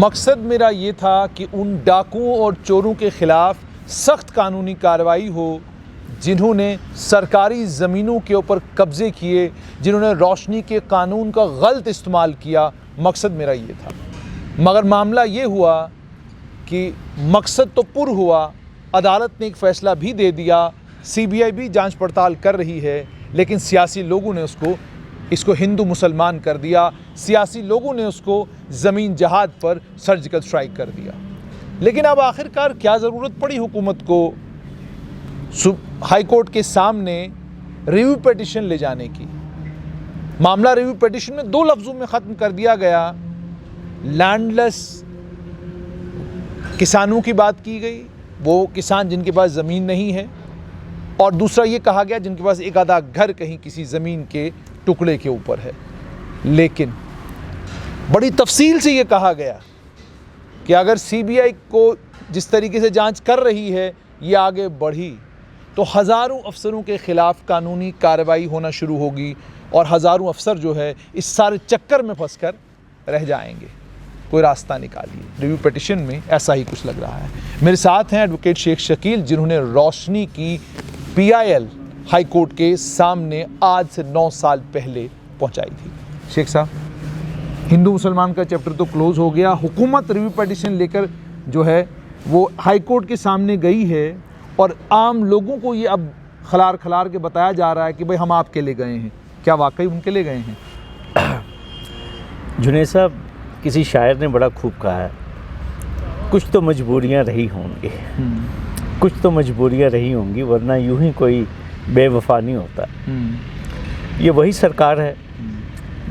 मकसद मेरा ये था कि उन डाकुओं और चोरों के ख़िलाफ़ सख्त कानूनी कार्रवाई हो जिन्होंने सरकारी ज़मीनों के ऊपर कब्ज़े किए, जिन्होंने रोशनी के कानून का गलत इस्तेमाल किया। मकसद मेरा ये था, मगर मामला ये हुआ कि मकसद तो पुर हुआ, अदालत ने एक फ़ैसला भी दे दिया, CBI भी जांच पड़ताल कर रही है, लेकिन सियासी लोगों ने इसको हिंदू मुसलमान कर दिया। सियासी लोगों ने उसको ज़मीन जहाद पर सर्जिकल स्ट्राइक कर दिया। लेकिन अब आखिरकार क्या ज़रूरत पड़ी हुकूमत को हाई कोर्ट के सामने रिव्यू पिटिशन ले जाने की? मामला रिव्यू पिटिशन में 2 लफ्ज़ों में ख़त्म कर दिया गया। लैंडलेस किसानों की बात की गई, वो किसान जिनके पास ज़मीन नहीं है, और दूसरा ये कहा गया जिनके पास एक आधा घर कहीं किसी ज़मीन के टुकड़े के ऊपर है। लेकिन बड़ी तफसील से ये कहा गया कि अगर CBI को जिस तरीके से जांच कर रही है ये आगे बढ़ी तो हज़ारों अफसरों के ख़िलाफ़ कानूनी कार्रवाई होना शुरू होगी और हज़ारों अफसर जो है इस सारे चक्कर में फंसकर रह जाएंगे। कोई रास्ता निकालिए। रिव्यू पिटिशन में ऐसा ही कुछ लग रहा है। मेरे साथ हैं एडवोकेट शेख शकील, जिन्होंने रोशनी की PIL हाई कोर्ट के सामने आज से 9 साल पहले पहुंचाई थी। शेख साहब, हिंदू मुसलमान का चैप्टर तो क्लोज़ हो गया, हुकूमत रिव्यू पिटिशन लेकर जो है वो हाई कोर्ट के सामने गई है और आम लोगों को ये अब खलार खलार के बताया जा रहा है कि भाई हम आपके लिए गए हैं। क्या वाकई उनके लिए गए हैं? जुनैद साहब, किसी शायर ने बड़ा खूब कहा है, कुछ तो मजबूरियां रही होंगी, कुछ तो मजबूरियां रही होंगी, वरना यूं ही कोई बेवफा नहीं होता। ये वही सरकार है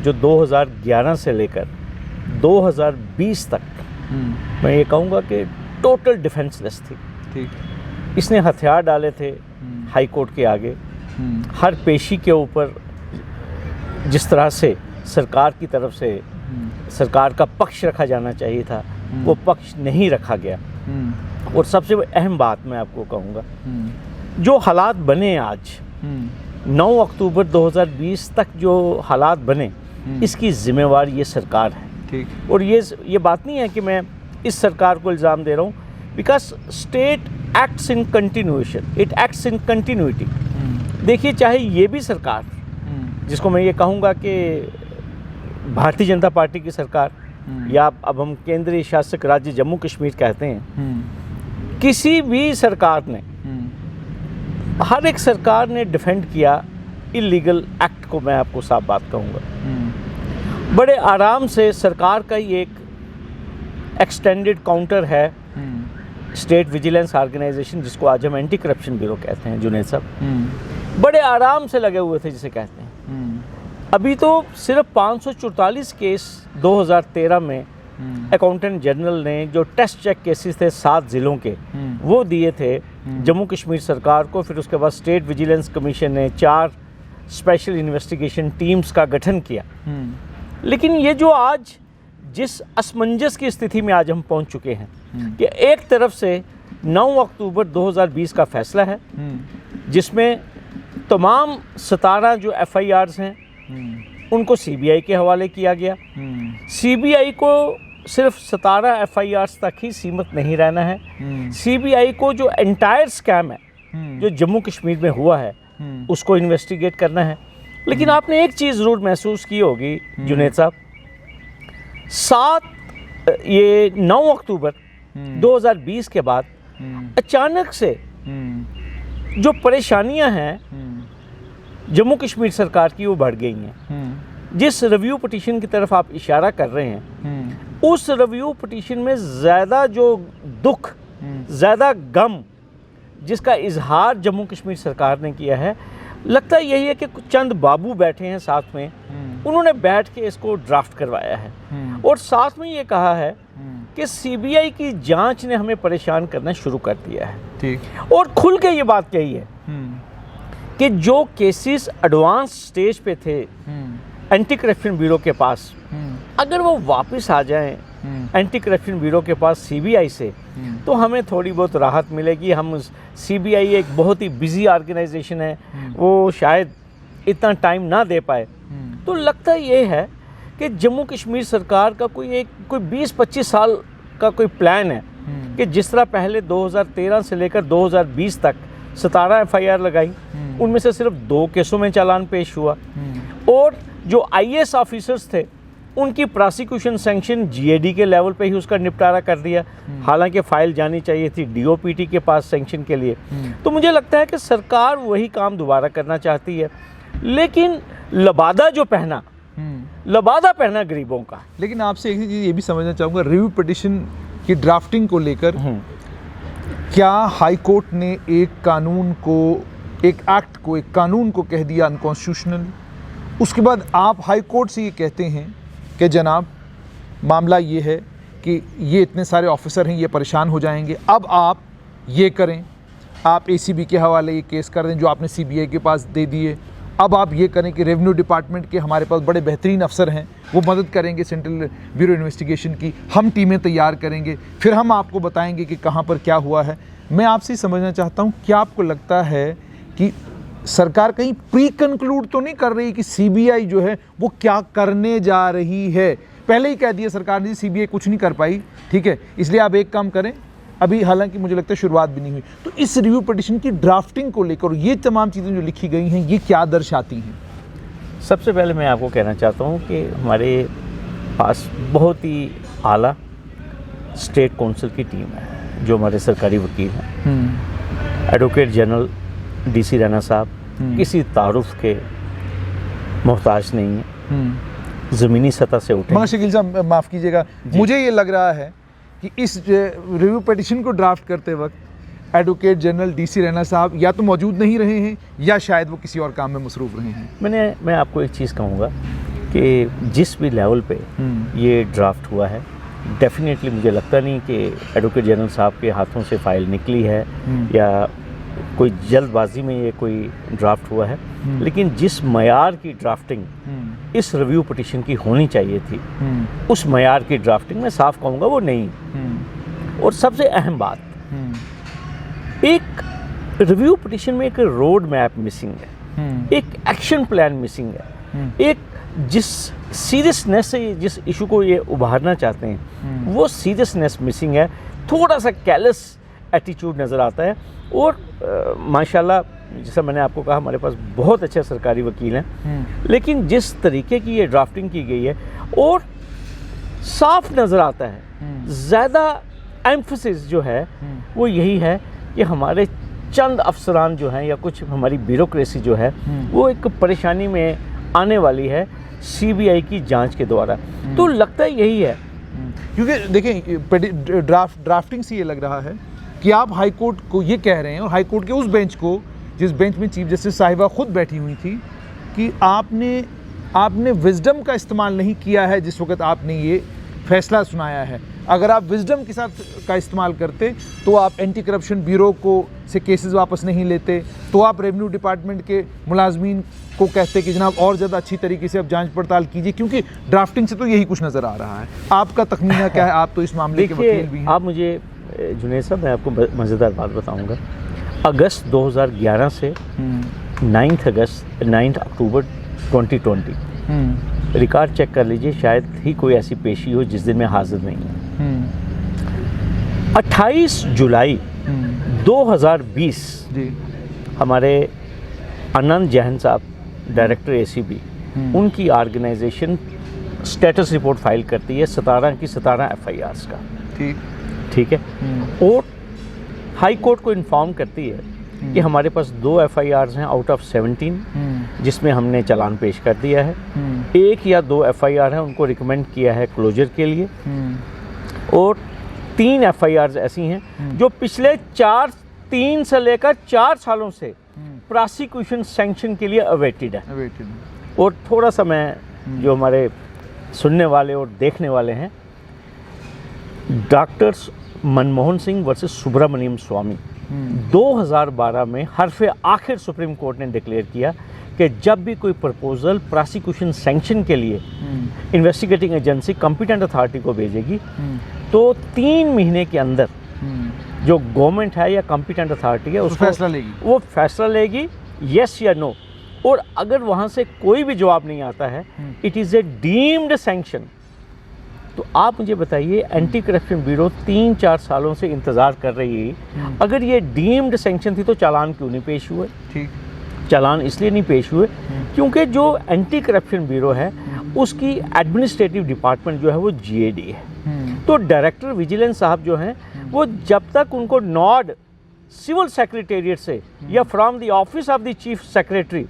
जो 2011 से लेकर 2020 तक मैं ये कहूँगा कि टोटल डिफेंसलेस थी। ठीक। इसने हथियार डाले थे हाई कोर्ट के आगे। हर पेशी के ऊपर जिस तरह से सरकार की तरफ से सरकार का पक्ष रखा जाना चाहिए था, वो पक्ष नहीं रखा गया। और सबसे अहम बात मैं आपको कहूँगा, जो हालात बने आज 9 अक्टूबर 2020 तक जो हालात बने, इसकी जिम्मेवार ये सरकार है। ठीक। और ये बात नहीं है कि मैं इस सरकार को इल्ज़ाम दे रहा हूँ, because state acts in continuation, it acts in continuity. देखिए, चाहे ये भी सरकार जिसको मैं ये कहूँगा कि भारतीय जनता पार्टी की सरकार, या अब हम केंद्रीय शासित राज्य जम्मू कश्मीर कहते हैं, किसी भी सरकार ने, हर एक सरकार ने डिफेंड किया इलीगल एक्ट को। मैं आपको साफ बात कहूँगा, बड़े आराम से सरकार का ही एक एक्सटेंडेड काउंटर है स्टेट विजिलेंस ऑर्गेनाइजेशन, जिसको आज हम एंटी करप्शन ब्यूरो कहते हैं। जुनैद साहब बड़े आराम से लगे हुए थे, जिसे कहते हैं। अभी तो सिर्फ 544 केस 2013 में अकाउंटेंट जनरल ने जो टेस्ट चेक केसेस थे 7 ज़िलों के, वो दिए थे जम्मू कश्मीर सरकार को। फिर उसके बाद स्टेट विजिलेंस कमीशन ने 4 स्पेशल इन्वेस्टिगेशन टीम्स का गठन किया। लेकिन ये जो आज जिस असमंजस की स्थिति में आज हम पहुंच चुके हैं कि एक तरफ से 9 अक्टूबर 2020 का फैसला है, जिसमें तमाम 17 जो FIRs हैं उनको CBI के हवाले किया गया। CBI को सिर्फ 17 FIRs तक ही सीमित नहीं रहना है। CBI को जो एंटायर स्कैम है जो जम्मू कश्मीर में हुआ है उसको इन्वेस्टिगेट करना है। लेकिन आपने एक चीज़ ज़रूर महसूस की होगी जुनैद साहब, 9 अक्टूबर 2020 के बाद अचानक से जो परेशानियां हैं जम्मू कश्मीर सरकार की, वो बढ़ गई हैं। जिस रिव्यू पिटीशन की तरफ आप इशारा कर रहे हैं, उस रिव्यू पिटीशन में ज़्यादा जो दुख, ज़्यादा गम जिसका इजहार जम्मू कश्मीर सरकार ने किया है, लगता यही है कि चंद बाबू बैठे हैं साथ में, उन्होंने बैठ के इसको ड्राफ्ट करवाया है। और साथ में ये कहा है कि CBI की जांच ने हमें परेशान करना शुरू कर दिया है। ठीक। और खुल के ये बात कही है कि जो केसेस एडवांस स्टेज पे थे एंटी करप्शन ब्यूरो के पास, अगर वो वापस आ जाएं एंटी करप्शन ब्यूरो के पास CBI से, तो हमें थोड़ी बहुत राहत मिलेगी। हम CBI एक बहुत ही बिजी ऑर्गेनाइजेशन है, वो शायद इतना टाइम ना दे पाए। तो लगता ये है कि जम्मू कश्मीर सरकार का कोई 20-25 साल का कोई प्लान है कि जिस तरह पहले 2013 से लेकर 2020 तक 17 FIR लगाई, उनमें से सिर्फ 2 केसों में चालान पेश हुआ, और जो IAS ऑफिसर्स थे उनकी प्रोसिक्यूशन सैंक्शन GAD के लेवल पे ही उसका निपटारा कर दिया, हालांकि फाइल जानी चाहिए थी DOPT के पास सैंक्शन के लिए। तो मुझे लगता है कि सरकार वही काम दोबारा करना चाहती है, लेकिन लबादा जो पहना, लबादा पहना गरीबों का। लेकिन आपसे एक चीज़ ये भी समझना चाहूँगा, रिव्यू पिटिशन की ड्राफ्टिंग को लेकर क्या हाई कोर्ट ने एक कानून को, एक एक्ट को, एक कानून को कह दिया अनकॉन्स्टिट्यूशनल? उसके बाद आप हाई कोर्ट से ये कहते हैं कि जनाब मामला ये है कि ये इतने सारे ऑफिसर हैं, ये परेशान हो जाएंगे, अब आप ये करें, आप ACB के हवाले ये केस कर दें जो आपने CBI के पास दे दिए, अब आप ये करें कि रेवेन्यू डिपार्टमेंट के हमारे पास बड़े बेहतरीन अफसर हैं, वो मदद करेंगे सेंट्रल ब्यूरो इन्वेस्टिगेशन की, हम टीमें तैयार करेंगे, फिर हम आपको बताएंगे कि कहाँ पर क्या हुआ है। मैं आपसे समझना चाहता हूँ, क्या आपको लगता है कि सरकार कहीं प्री कंक्लूड तो नहीं कर रही कि CBI जो है वो क्या करने जा रही है? पहले ही कह दिया सरकार ने CBI कुछ नहीं कर पाई, ठीक है, इसलिए आप एक काम करें, अभी हालांकि मुझे लगता है शुरुआत भी नहीं हुई। तो इस रिव्यू पिटिशन की ड्राफ्टिंग को लेकर ये तमाम चीज़ें जो लिखी गई हैं, ये क्या दर्शाती हैं? सबसे पहले मैं आपको कहना चाहता हूँ कि हमारे पास बहुत ही आला स्टेट काउंसिल की टीम है, जो हमारे सरकारी वकील हैं। एडवोकेट जनरल DC रैना साहब किसी तारुफ के मोहताज नहीं है, ज़मीनी सतह से उठे। मगर शकील साहब माफ़ कीजिएगा, मुझे ये लग रहा है कि इस रिव्यू पिटिशन को ड्राफ्ट करते वक्त एडवोकेट जनरल DC रैना साहब या तो मौजूद नहीं रहे हैं या शायद वो किसी और काम में मसरूफ़ रहे हैं। मैं आपको एक चीज़ कहूँगा कि जिस भी लेवल पे ये ड्राफ्ट हुआ है, डेफिनेटली मुझे लगता नहीं कि एडवोकेट जनरल साहब के हाथों से फाइल निकली है या कोई जल्दबाजी में ये कोई ड्राफ्ट हुआ है, लेकिन जिस मयार की ड्राफ्टिंग इस रिव्यू पिटिशन की होनी चाहिए थी, उस मयार की ड्राफ्टिंग मैं साफ कहूँगा वो नहीं। और सबसे अहम बात, एक रिव्यू पिटिशन में एक रोड मैप मिसिंग है, एक एक्शन प्लान मिसिंग है, एक जिस सीरियसनेस से जिस इशू को ये उभारना चाहते हैं वो सीरियसनेस मिसिंग है, थोड़ा सा कैलस एटीट्यूड नज़र आता है। और माशाल्लाह, जैसा मैंने आपको कहा, हमारे पास बहुत अच्छे सरकारी वकील हैं, लेकिन जिस तरीके की ये ड्राफ्टिंग की गई है और साफ नज़र आता है, ज़्यादा एम्फसिस जो है वो यही है कि हमारे चंद अफसरान जो हैं या कुछ हमारी ब्यूरोक्रेसी जो है वो एक परेशानी में आने वाली है CBI की जांच के द्वारा। तो लगता है यही है, क्योंकि देखें ड्राफ्टिंग से ये लग रहा है कि आप हाई कोर्ट को ये कह रहे हैं, और हाई कोर्ट के उस बेंच को, जिस बेंच में चीफ जस्टिस साहिबा खुद बैठी हुई थी, कि आपने विजडम का इस्तेमाल नहीं किया है जिस वक्त आपने ये फैसला सुनाया है। अगर आप विजडम के साथ का इस्तेमाल करते तो आप एंटी करप्शन ब्यूरो को से केसेस वापस नहीं लेते, तो आप रेवेन्यू डिपार्टमेंट के मुलाजमीन को कहते कि जनाब और ज़्यादा अच्छी तरीके से आप जांच पड़ताल कीजिए, क्योंकि ड्राफ्टिंग से तो यही कुछ नज़र आ रहा है। आपका तखमीना क्या है? आप तो इस मामले के वकील भी हैं। आप मुझे जुनैद साहब, मैं आपको मज़ेदार बात बताऊंगा। अगस्त 2011 से 9 अक्टूबर 2020 रिकॉर्ड चेक कर लीजिए, शायद ही कोई ऐसी पेशी हो जिस दिन मैं हाजिर नहीं हूँ। 28 जुलाई 2020 हमारे आनंद जैन साहब, डायरेक्टर ACB, उनकी ऑर्गेनाइजेशन स्टेटस रिपोर्ट फाइल करती है 17 की 17 FIRs का, ठीक है, और हाई कोर्ट को इन्फॉर्म करती है कि हमारे पास 2 FIRs हैं आउट ऑफ 17 जिसमें हमने चालान पेश कर दिया है। 1 या 2 FIR हैं, उनको रिकमेंड किया है क्लोजर के लिए, और 3 FIRs ऐसी हैं जो पिछले 3 से लेकर 4 सालों से प्रोसिक्यूशन सैंक्शन के लिए अवेटेड है। और थोड़ा सा मैं जो हमारे सुनने वाले और देखने वाले हैं, डॉक्टर्स मनमोहन सिंह वर्सेस सुब्रमण्यम स्वामी 2012 में हरफ आखिर सुप्रीम कोर्ट ने डिक्लेयर किया कि जब भी कोई प्रपोजल प्रोसिक्यूशन सैंक्शन के लिए इन्वेस्टिगेटिंग एजेंसी कॉम्पिटेंट अथॉरिटी को भेजेगी तो 3 महीने के अंदर जो गवर्नमेंट है या कॉम्पिटेंट अथॉरिटी है उसको फैसला लेगी, वो फैसला लेगी, यस या नो, और अगर वहाँ से कोई भी जवाब नहीं आता है, it is a deemed sanction. तो आप मुझे बताइए, एंटी करप्शन ब्यूरो 3-4 सालों से इंतज़ार कर रही है, अगर ये डीम्ड सैंक्शन थी तो चालान क्यों नहीं पेश हुए? ठीक, चालान इसलिए नहीं पेश हुए क्योंकि जो एंटी करप्शन ब्यूरो है उसकी एडमिनिस्ट्रेटिव डिपार्टमेंट जो है वो GAD है। तो डायरेक्टर विजिलेंस साहब जो हैं वो जब तक उनको नॉड सिविल सेक्रेटेरिएट से या from the office of the chief secretary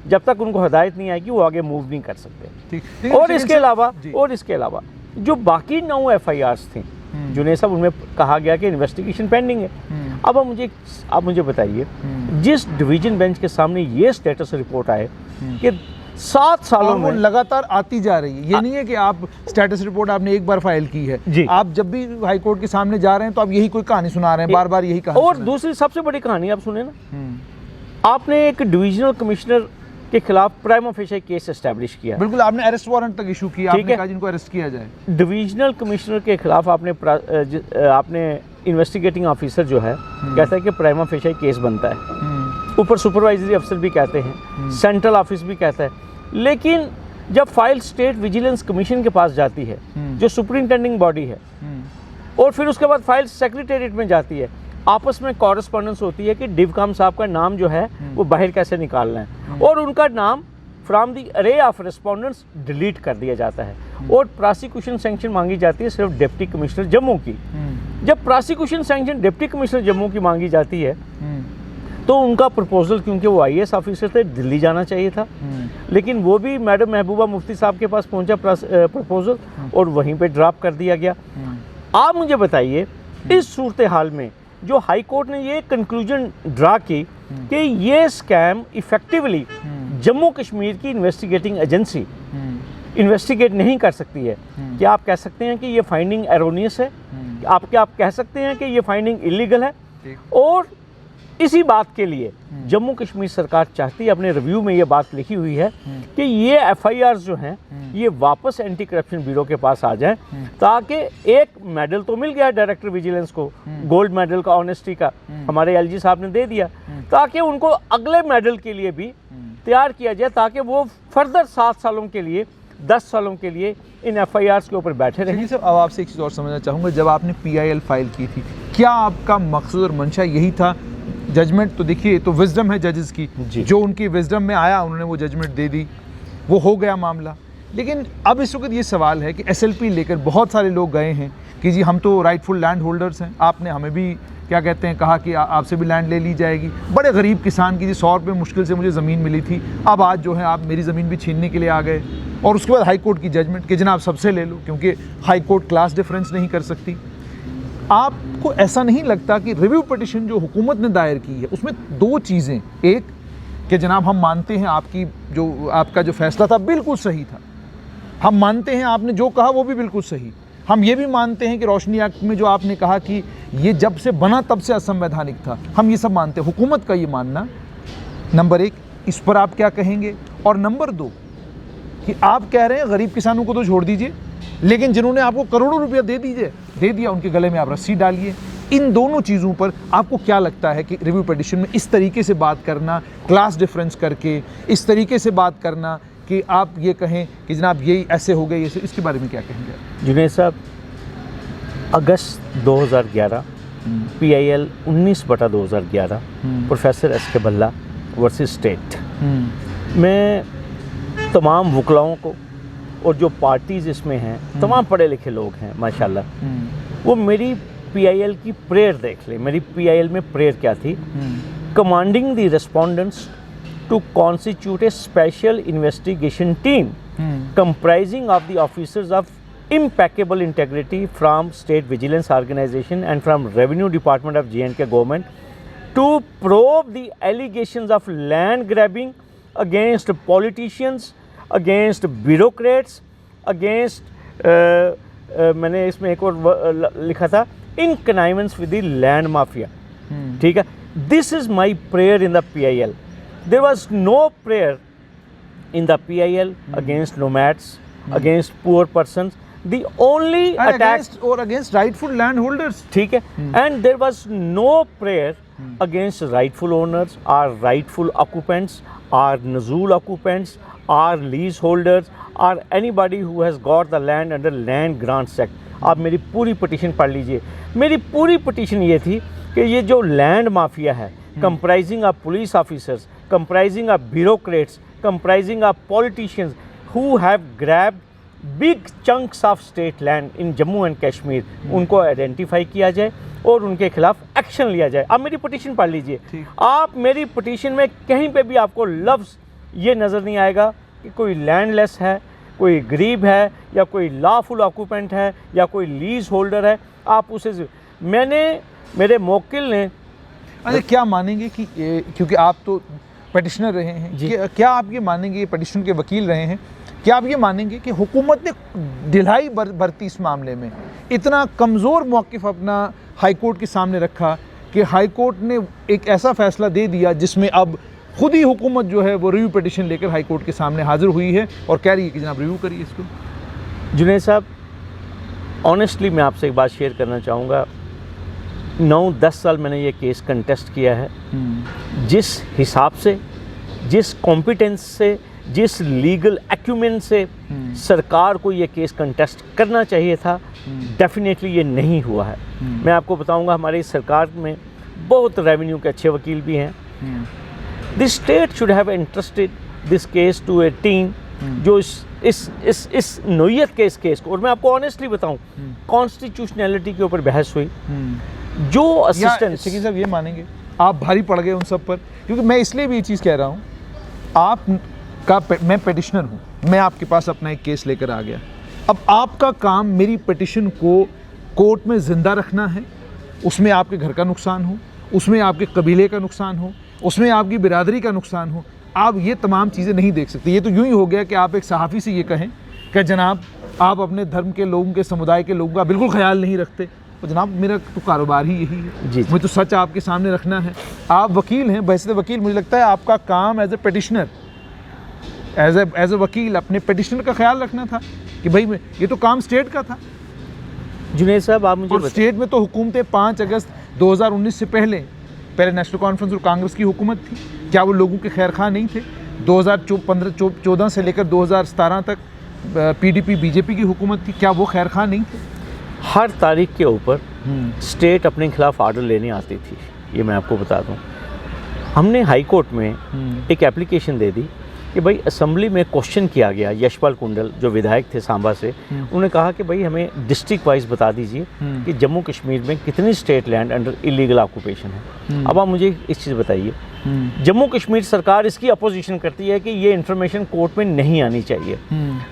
जब तक उनको हदायत नहीं आएगी वो आगे मूव नहीं कर सकते। ठीक। और इसके अलावा जो बाकी 9 FIRs थी जुनेद साहब, उनमें कहा गया कि इन्वेस्टिगेशन पेंडिंग है। अब आप मुझे बताइए, जिस डिवीजन बेंच के सामने ये स्टेटस रिपोर्ट आए कि 7 सालों में लगातार आती जा रही है, ये नहीं है कि आप स्टेटस रिपोर्ट आपने एक बार फाइल की है जी, आप जब भी हाई कोर्ट के सामने जा रहे हैं तो आप यही कोई कहानी सुना रहे हैं, बार बार यही कहानी। और दूसरी सबसे बड़ी कहानी आप सुने ना, आपने एक डिविजनल कमिश्नर के खिलाफ प्राइमा फेशी केस एस्टैब्लिश किया। बिल्कुल, आपने अरेस्ट वारंट तक इशू किया, आपने कहा जिनको अरेस्ट किया जाए। डिविजनल कमिश्नर के खिलाफ आपने इन्वेस्टिगेटिंग ऑफिसर जो है कहता है कि प्राइमा फेशी केस बनता है, ऊपर सुपरवाइजरी अफसर भी कहते हैं, सेंट्रल ऑफिस भी कहता है। लेकिन जब फाइल स्टेट विजिलेंस कमीशन के पास जाती है जो सुपरिंटेंडिंग बॉडी है, और फिर उसके बाद फाइल सेक्रेटेरिएट में जाती है, आपस में कॉरेस्पॉन्डेंस होती है कि डिवकॉम साहब का नाम जो है वो बाहर कैसे निकालना है, और उनका नाम फ्रॉम दी अरे ऑफ रिस्पोंडेंट्स डिलीट कर दिया जाता है, और प्रोसिक्यूशन सैंक्शन मांगी जाती है सिर्फ डिप्टी कमिश्नर जम्मू की। जब prosecution sanction deputy commissioner Jammu की मांगी जाती है तो उनका प्रपोजल, क्योंकि वो IAS ऑफिसर थे, दिल्ली जाना चाहिए था, लेकिन वो भी मैडम महबूबा मुफ्ती साहब के पास पहुंचा प्रपोजल, और वहीं पे ड्रॉप कर दिया गया। आप मुझे बताइए, इस सूरत हाल में जो हाई कोर्ट ने ये कंक्लूजन ड्रा की कि ये स्कैम इफेक्टिवली जम्मू कश्मीर की इन्वेस्टिगेटिंग एजेंसी इन्वेस्टिगेट नहीं कर सकती है, क्या आप कह सकते हैं कि ये फाइंडिंग एरोनियस है? क्या आप कह सकते हैं कि ये फाइंडिंग इलीगल है? और इसी बात के लिए जम्मू कश्मीर सरकार चाहती है, अपने रिव्यू में ये बात लिखी हुई है कि ये FIRs जो हैं ये वापस एंटी करप्शन ब्यूरो के पास आ जाएं, ताकि एक मेडल तो मिल गया डायरेक्टर विजिलेंस को, गोल्ड मेडल का ऑनेस्टी का हमारे LG साहब ने दे दिया, ताकि उनको अगले मेडल के लिए भी तैयार किया जाए, ताकि वो फर्दर 7 सालों के लिए 10 सालों के लिए इन FIRs के ऊपर बैठे रहें। सर, अब आपसे एक चीज़ और समझना चाहूँगा, जब आपने PIL फाइल की थी, क्या आपका मकसद और मंशा यही था? जजमेंट तो देखिए, तो विजडम है जजेस की, जो उनकी विजडम में आया उन्होंने वो जजमेंट दे दी, वो हो गया मामला। लेकिन अब इस वक्त ये सवाल है कि SLP लेकर बहुत सारे लोग गए हैं कि जी हम तो राइटफुल लैंड होल्डर्स हैं, आपने हमें भी क्या कहते हैं कहा कि आपसे भी लैंड ले ली जाएगी। बड़े गरीब किसान की जी 100 रुपये मुश्किल से मुझे ज़मीन मिली थी, अब आज जो है आप मेरी ज़मीन भी छीनने के लिए आ गए। और उसके बाद हाई कोर्ट की जजमेंट कि जनाब सबसे ले लो, क्योंकि हाई कोर्ट क्लास डिफरेंस नहीं कर सकती। आपको ऐसा नहीं लगता कि रिव्यू पिटिशन जो हुकूमत ने दायर की है उसमें 2 चीज़ें, एक कि जनाब हम मानते हैं आपका जो फैसला था बिल्कुल सही था, हम मानते हैं आपने जो कहा वो भी बिल्कुल सही, हम ये भी मानते हैं कि रोशनी एक्ट में जो आपने कहा कि ये जब से बना तब से असंवैधानिक था, हम ये सब मानते हैं। हुकूमत का ये मानना, नंबर 1, इस पर आप क्या कहेंगे? और नंबर 2 कि आप कह रहे हैं गरीब किसानों को तो छोड़ दीजिए, लेकिन जिन्होंने आपको करोड़ों रुपया दे दिया उनके गले में आप रस्सी डालिए। इन दोनों चीज़ों पर आपको क्या लगता है कि रिव्यू पिटिशन में इस तरीके से बात करना, क्लास डिफरेंस करके इस तरीके से बात करना कि आप ये कहें कि जनाब ये ऐसे हो गए, इसके बारे में क्या कहेंगे? जुनेद साहब, अगस्त 2011 PIL 19/2011 professor SK Bhalla versus state में तमाम वकलाओं को और जो पार्टीज़ इसमें हैं तमाम पढ़े लिखे लोग हैं माशाल्लाह, वो मेरी PIL की प्रेयर देख ले। मेरी PIL में प्रेयर क्या थी? Commanding the respondents to constitute a special investigation team comprising of the officers of impeccable integrity from State Vigilance Organization and from Revenue Department of J&K government to probe the allegations of land grabbing against politicians, against bureaucrats, against मैंने इसमें एक और लिखा था in connivance with the land mafia। ठीक है, this is my prayer in the PIL। There was no prayer in the PIL against nomads, against poor persons। The only attack against rightful landholders। ठीक है, and there was no prayer against rightful owners, or rightful occupants, or nuzul occupants, or leaseholders, or anybody who has got the land under Land Grants Act. आप मेरी पूरी petition पढ़ लीजिए। मेरी पूरी petition ये थी कि ये जो लैंड माफिया है, comprising of police officers, comprising of bureaucrats, comprising of politicians who have grabbed big chunks of state land in Jammu and Kashmir, उनको आइडेंटिफाई किया जाए और उनके खिलाफ एक्शन लिया जाए। आप मेरी पिटीशन पढ़ लीजिए। आप मेरी पिटीशन में कहीं पे भी आपको लफ्ज़ ये नज़र नहीं आएगा कि कोई लैंडलेस है, कोई गरीब है, या कोई लॉफुल ऑक्यूपेंट है, या कोई लीज होल्डर है। आप उसे मेरे मोक्किल ने अच्छा क्या मानेंगे कि क्योंकि आप तो पटिशनर रहे हैं, क्या आप ये मानेंगे, पटिशन के वकील रहे हैं, क्या आप ये मानेंगे कि हुकूमत ने ढिलाई बरती इस मामले में, इतना कमज़ोर मौक़िफ़ अपना हाई कोर्ट के सामने रखा कि हाई कोर्ट ने एक ऐसा फ़ैसला दे दिया जिसमें अब खुद ही हुकूमत जो है वो रिव्यू पटिशन लेकर हाई कोर्ट के सामने हाज़िर हुई है और कह रही है कि जनाब रिव्यू करिए इसको। जुनैद साहब, ऑनेस्टली मैं आपसे एक बात शेयर करना चाहूँगा। 9-10 साल मैंने ये केस कंटेस्ट किया है। जिस हिसाब से, जिस कॉम्पिटेंस से, जिस लीगल एक्यूमेन से सरकार को ये केस कंटेस्ट करना चाहिए था, डेफिनेटली ये नहीं हुआ है। मैं आपको बताऊंगा, हमारी सरकार में बहुत रेवेन्यू के अच्छे वकील भी हैं। This state should have interested this case to a team जो इस नोयत के इस केस को, और मैं आपको ऑनेस्टली बताऊं, कॉन्स्टिट्यूशनैलिटी के ऊपर बहस हुई। जो असिस्टेंट शकील साहब ये मानेंगे आप भारी पड़ गए उन सब पर, क्योंकि मैं इसलिए भी ये चीज़ कह रहा हूँ, मैं पिटिशनर हूँ, मैं आपके पास अपना एक केस लेकर आ गया। अब आपका काम मेरी पिटिशन को कोर्ट में ज़िंदा रखना है, उसमें आपके घर का नुकसान हो, उसमें आपके कबीले का नुकसान हो, उसमें आपकी बिरादरी का नुकसान हो। आप ये तमाम चीज़ें नहीं देख सकते। ये तो यूँ ही हो गया कि आप एक सहाफ़ी से ये कहें कि जनाब आप अपने धर्म के लोगों के, समुदाय के लोगों का बिल्कुल ख्याल नहीं रखते। तो जनाब मेरा तो कारोबार ही यही है जी। मुझे तो सच आपके सामने रखना है। आप वकील हैं, वैसे वकील, मुझे लगता है आपका काम as a petitioner, as a वकील अपने पिटिशनर का ख्याल रखना था कि भाई ये तो काम स्टेट का था। जुनैद साहब आप मुझे स्टेट में तो हुकूमतें 5 अगस्त 2019 से पहले नेशनल कॉन्फ्रेंस और कांग्रेस की हुकूमत थी। क्या वो लोगों के खैर खा नहीं थे? 2014 से लेकर 2017 तक पीडीपी बीजेपी की हुकूमत थी, क्या वो खैर खा नहीं थे? हर तारीख के ऊपर स्टेट अपने खिलाफ आर्डर लेने आती थी, ये मैं आपको बता दूं। हमने हाई कोर्ट में एक एप्लीकेशन दे दी कि भाई असेंबली में क्वेश्चन किया गया, यशपाल कुंडल जो विधायक थे सांबा से, उन्होंने कहा कि भाई हमें डिस्ट्रिक्ट वाइज बता दीजिए कि जम्मू कश्मीर में कितनी state land under illegal occupation है। अब आप मुझे एक चीज़ बताइए, जम्मू कश्मीर सरकार इसकी अपोजिशन करती है कि ये इन्फॉर्मेशन कोर्ट में नहीं आनी चाहिए,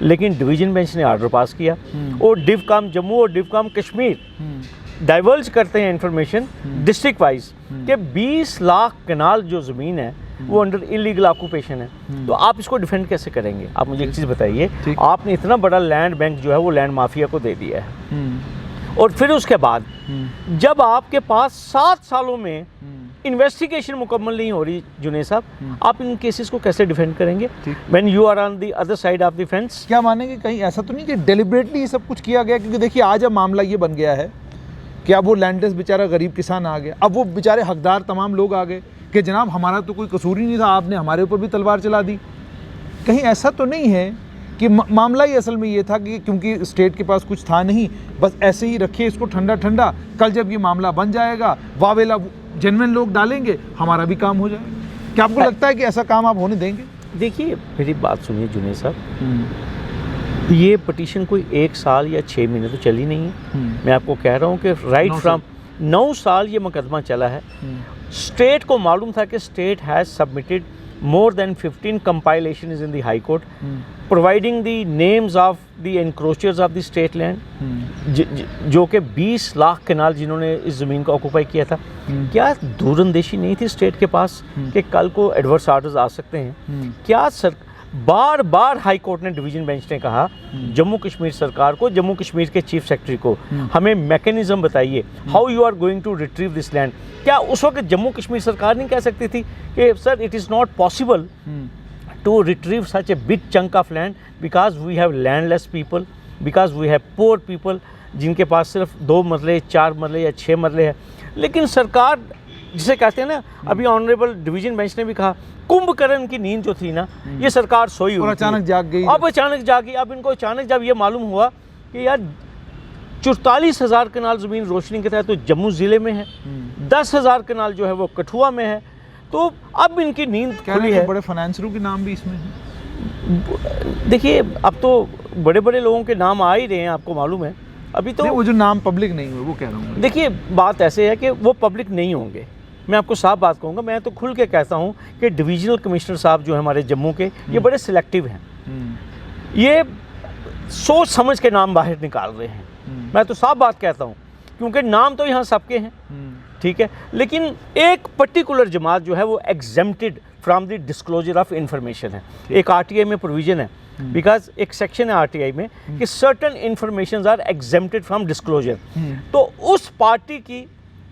लेकिन डिवीजन बेंच ने आर्डर पास किया और डिवकाम जम्मू और डिवकाम कश्मीर डाइवर्ज करते हैं इन्फॉर्मेशन डिस्ट्रिक्ट वाइज कि 20 लाख कनाल जो ज़मीन है वो अंडर इलीगल ऑक्यूपेशन है। तो आप इसको डिफेंड कैसे करेंगे? आप मुझे एक चीज़ बताइए, आपने इतना बड़ा लैंड बैंक जो है वो लैंड माफिया को दे दिया है, और फिर उसके बाद जब आपके पास 7 सालों में इन्वेस्टिगेशन मुकम्मल नहीं हो रही, जुनैद साहब, आप इन केसेस को कैसे डिफेंड करेंगे when you are on the other side of the fence? क्या मानेंगे कहीं ऐसा तो नहीं कि डेलिबरेटली ये सब कुछ किया गया? क्योंकि देखिए आज अब मामला ये बन गया है कि अब वो लैंडलेस बेचारा गरीब किसान आ गया, अब वो बेचारे हकदार तमाम लोग आ गए कि जनाब हमारा तो कोई कसूर ही नहीं था, आपने हमारे ऊपर भी तलवार चला दी। कहीं ऐसा तो नहीं है कि मामला ही असल में ये था कि क्योंकि स्टेट के पास कुछ था नहीं, बस ऐसे ही रखिए इसको ठंडा ठंडा, कल जब ये मामला बन जाएगा वावेला जेन्युइन लोग डालेंगे, हमारा भी काम हो जाएगा। क्या आपको लगता है कि ऐसा काम आप होने देंगे? देखिए मेरी बात सुनिए जुनैद साहब, ये पिटीशन कोई 1 साल या 6 महीने तो चली नहीं है। मैं आपको कह रहा हूँ कि राइट फ्रॉम 9 साल ये मुकदमा चला है। स्टेट को मालूम था कि state has submitted more than 15 compilations in the High Court, providing the names of the encroachers of the state land, जो कि 20 लाख कनाल जिन्होंने इस ज़मीन को ऑक्यूपाई किया था। क्या दूरंदेशी नहीं थी स्टेट के पास कि कल को एडवर्स आर्डर्स आ सकते हैं? क्या बार बार हाई कोर्ट ने, डिवीजन बेंच ने कहा जम्मू कश्मीर सरकार को, जम्मू कश्मीर के चीफ सेक्रेटरी को, हमें मैकेनिज्म बताइए how you are going to retrieve this land. क्या उस वक्त जम्मू कश्मीर सरकार नहीं कह सकती थी कि sir it is not possible to retrieve such a big chunk of land because we have landless people, because we have poor people जिनके पास सिर्फ 2 मरले, 4 मरले या 6 मरले हैं। लेकिन सरकार जिसे कहते हैं ना, अभी ऑनरेबल डिवीजन बेंच ने भी कहा कुंभकर्ण की नींद जो थी ना, ये सरकार सोई हुई और अचानक जाग गई। अब अचानक जागी। अब इनको अचानक जब ये मालूम हुआ कि यार 44,000 कनाल ज़मीन रोशनी के तहत तो जम्मू ज़िले में है, 10,000 कनाल जो है वो कठुआ में है, तो अब इनकी नींद खुली है। बड़े फाइनेंसरों के नाम भी इसमें हैं। देखिए अब तो बड़े बड़े लोगों के नाम आ ही रहे हैं, आपको मालूम है। अभी तो वो जो नाम पब्लिक नहीं हुए वो कह रहा हूँ। देखिए बात ऐसे है कि वो पब्लिक नहीं होंगे, मैं आपको साफ बात कहूँगा। मैं तो खुल के कहता हूँ कि डिविजनल कमिश्नर साहब जो है हमारे जम्मू के, ये बड़े सिलेक्टिव हैं। ये सोच समझ के नाम बाहर निकाल रहे हैं। मैं तो साफ बात कहता हूँ, क्योंकि नाम तो यहाँ सबके हैं, ठीक है, लेकिन एक पर्टिकुलर जमात जो है वो exempted from the disclosure of information है। एक आरटीआई में प्रोविजन है, बिकॉज एक सेक्शन है आरटीआई में कि certain information are exempted from disclosure. तो उस पार्टी की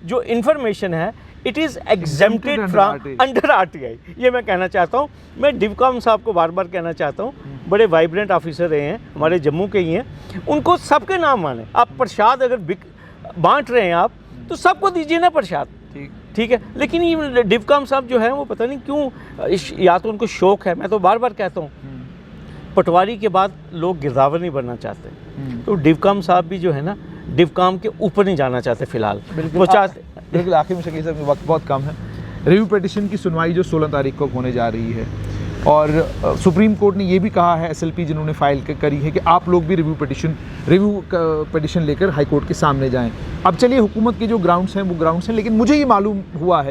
जो इंफॉर्मेशन है it is exempted from under RTI. ये मैं कहना चाहता हूँ। मैं डिवकॉम साहब को बार बार कहना चाहता हूँ, बड़े वाइब्रेंट ऑफिसर रहे हैं, हमारे जम्मू के ही हैं, उनको सबके नाम माने। आप प्रसाद अगर बांट रहे हैं आप, तो सबको दीजिए ना प्रसाद, ठीक है। लेकिन ये डिवकॉम साहब जो है वो पता नहीं क्यों, या तो उनको शौक है, मैं तो बार बार कहता हूँ, पटवारी के बाद लोग गिरदावर नहीं बनना चाहते, तो डिवकॉम साहब भी जो है ना डिवकॉम के ऊपर नहीं जाना चाहते फिलहाल। वो चाहते बिल्कुल। आखिर में शकील साहब वक्त बहुत कम है। रिव्यू पिटिशन की सुनवाई जो 16 तारीख को होने जा रही है, और सुप्रीम कोर्ट ने ये भी कहा है, एसएलपी जिन्होंने फाइल करी है, कि आप लोग भी रिव्यू पिटिशन लेकर हाई कोर्ट के सामने जाएं। अब चलिए हुकूमत के जो ग्राउंड्स हैं वो ग्राउंड्स हैं, लेकिन मुझे ये मालूम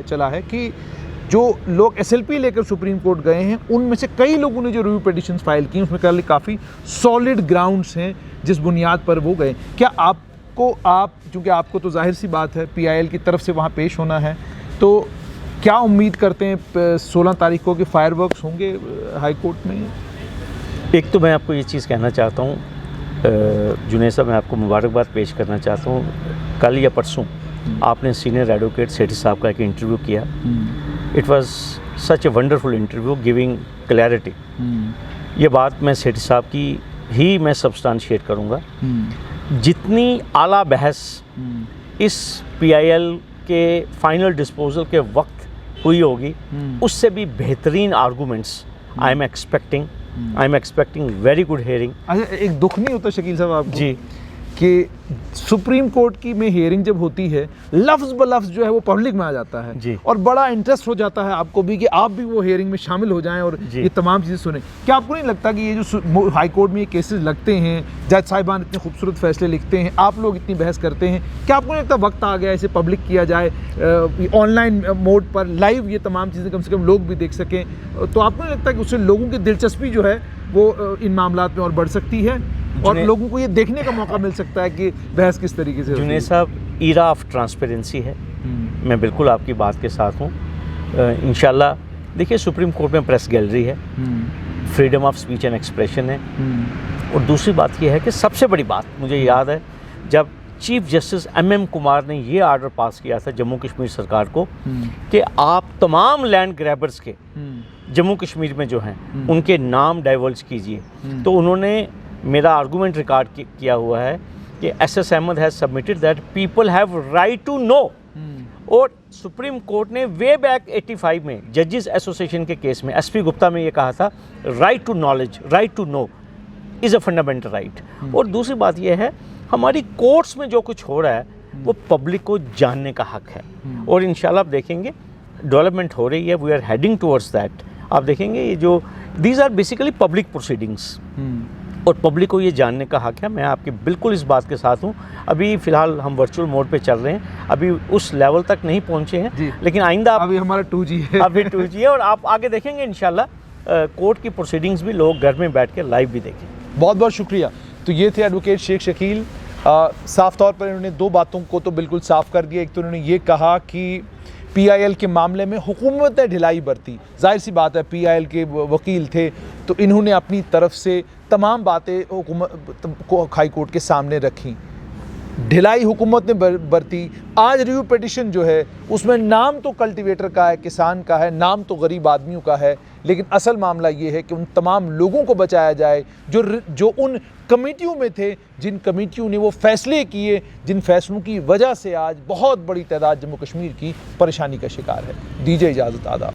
चला है कि जो लोग एसएलपी लेकर सुप्रीम कोर्ट गए हैं, उनमें से कई लोगों ने जो रिव्यू पिटिशन फाइल की उसमें काफ़ी सॉलिड ग्राउंड्स हैं जिस बुनियाद पर वो गए। क्या चूँकि आपको तो जाहिर सी बात है पीआईएल की तरफ से वहाँ पेश होना है, तो क्या उम्मीद करते हैं 16 तारीख को कि फायरवर्क्स होंगे हाई कोर्ट में? एक तो मैं आपको ये चीज़ कहना चाहता हूँ जुनैद साहब, मैं आपको मुबारकबाद पेश करना चाहता हूँ। कल या परसों आपने सीनियर एडवोकेट सेठी साहब का एक इंटरव्यू किया। It was such a wonderful interview giving clarity. ये बात मैं सेठी साहब की ही मैं सब्सटेंशिएट करूँगा। जितनी आला बहस इस पीआईएल के फाइनल डिस्पोजल के वक्त हुई होगी, उससे भी बेहतरीन arguments I am expecting very good hearing. अच्छा, एक दुख नहीं होता शकील साहब आपको जी कि सुप्रीम कोर्ट की में हियरिंग जब होती है, लफ्ज़ ब लफ्ज़ जो है वो पब्लिक में आ जाता है जी, और बड़ा इंटरेस्ट हो जाता है आपको भी कि आप भी वो हियरिंग में शामिल हो जाएं और ये तमाम चीज़ें सुने। क्या आपको नहीं लगता कि ये जो हाई कोर्ट में ये केसेस लगते हैं, जज साहिबान इतने खूबसूरत फैसले लिखते हैं, आप लोग इतनी बहस करते हैं, क्या आपको नहीं लगता वक्त आ गया इसे पब्लिक किया जाए, ऑनलाइन मोड पर लाइव ये तमाम चीज़ें कम से कम लोग भी देख सकें? तो आपको नहीं लगता कि उससे लोगों की दिलचस्पी जो है वो इन मामलात में और बढ़ सकती है और लोगों को ये देखने का मौका मिल सकता है कि बहस किस तरीके से? जुनैद साहब, ईरा ऑफ ट्रांसपेरेंसी है, मैं बिल्कुल आपकी बात के साथ हूँ। इंशाल्लाह देखिए, सुप्रीम कोर्ट में प्रेस गैलरी है, freedom of speech and expression है, और दूसरी बात यह है कि सबसे बड़ी बात मुझे याद है जब चीफ जस्टिस MM कुमार ने ये आर्डर पास किया था जम्मू कश्मीर सरकार को कि आप तमाम लैंड ग्रैबर्स के जम्मू कश्मीर में जो हैं उनके नाम डाइवर्ज कीजिए, तो उन्होंने मेरा आर्गूमेंट रिकॉर्ड किया हुआ है कि SS Ahmed has submitted that people have right to know. और सुप्रीम कोर्ट ने वे बैक 85 में जजेस एसोसिएशन के केस में SP गुप्ता में ये कहा था, right to knowledge, right to know is a fundamental right. और दूसरी बात यह है, हमारी कोर्ट्स में जो कुछ हो रहा है वो पब्लिक को जानने का हक है, और इंशाल्लाह आप देखेंगे डेवलपमेंट हो रही है, we are heading towards that. आप देखेंगे ये जो these are basically public proceedings, और पब्लिक को ये जानने का हक है। मैं आपकी बिल्कुल इस बात के साथ हूँ। अभी फ़िलहाल हम वर्चुअल मोड पे चल रहे हैं, अभी उस लेवल तक नहीं पहुँचे हैं, लेकिन आइंदा अभी हमारा 2G है, अभी 2G है, और आप आगे देखेंगे इंशाल्लाह कोर्ट की प्रोसीडिंग्स भी लोग घर में बैठ के लाइव भी देखें। बहुत बहुत शुक्रिया। तो ये थे एडवोकेट शेख शकील। साफ तौर पर इन्होंने दो बातों को तो बिल्कुल साफ कर दिया। एक तो इन्होंने ये कहा कि पीआईएल के मामले में हुकूमत ने ढिलाई बरती, जाहिर सी बात है पीआईएल के वकील थे तो इन्होंने अपनी तरफ से तमाम बातें हुकूमत को हाई कोर्ट के सामने रखी, ढिलाई हुकूमत ने बरती। आज रिव्यू पिटिशन जो है उसमें नाम तो कल्टीवेटर का है, किसान का है, नाम तो गरीब आदमियों का है, लेकिन असल मामला ये है कि उन तमाम लोगों को बचाया जाए जो उन कमेटियों में थे, जिन कमेटियों ने वो फैसले किए, जिन फैसलों की वजह से आज बहुत बड़ी तादाद जम्मू कश्मीर की परेशानी का शिकार है। दीजिए इजाज़त, आदाब।